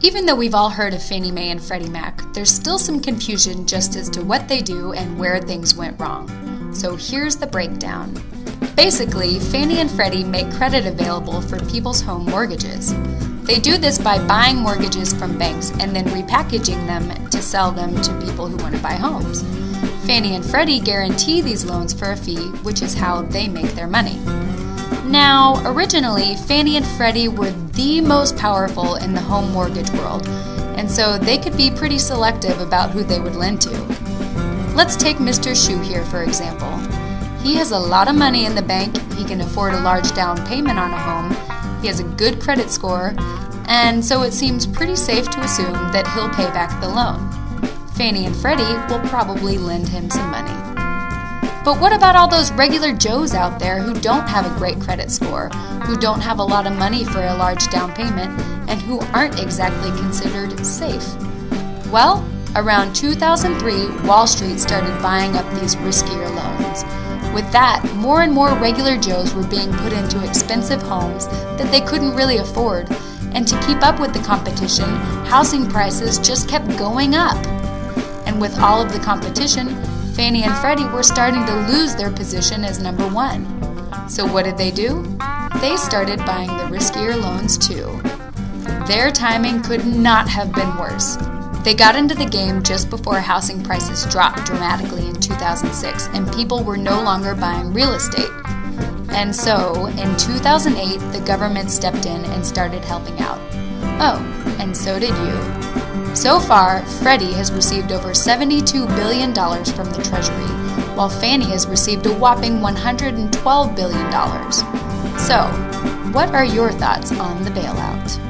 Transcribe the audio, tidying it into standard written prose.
Even though we've all heard of Fannie Mae and Freddie Mac, there's still some confusion just as to what they do and where things went wrong. So here's the breakdown. Basically, Fannie and Freddie make credit available for people's home mortgages. They do this by buying mortgages from banks and then repackaging them to sell them to people who want to buy homes. Fannie and Freddie guarantee these loans for a fee, which is how they make their money. Now, originally, Fannie and Freddie were the most powerful in the home mortgage world, and so they could be pretty selective about who they would lend to. Let's take Mr. Shu here, for example. He has a lot of money in the bank, he can afford a large down payment on a home, he has a good credit score, and so it seems pretty safe to assume that he'll pay back the loan. Fannie and Freddie will probably lend him some money. But what about all those regular Joes out there who don't have a great credit score, who don't have a lot of money for a large down payment, and who aren't exactly considered safe? Well, around 2003, Wall Street started buying up these riskier loans. With that, more and more regular Joes were being put into expensive homes that they couldn't really afford, and to keep up with the competition, housing prices just kept going up. And with all of the competition, Fannie and Freddie were starting to lose their position as number one. So what did they do? They started buying the riskier loans too. Their timing could not have been worse. They got into the game just before housing prices dropped dramatically in 2006 and people were no longer buying real estate. And so, in 2008, the government stepped in and started helping out. Oh, and so did you. So far, Freddie has received over $72 billion from the Treasury, while Fannie has received a whopping $112 billion. So, what are your thoughts on the bailout?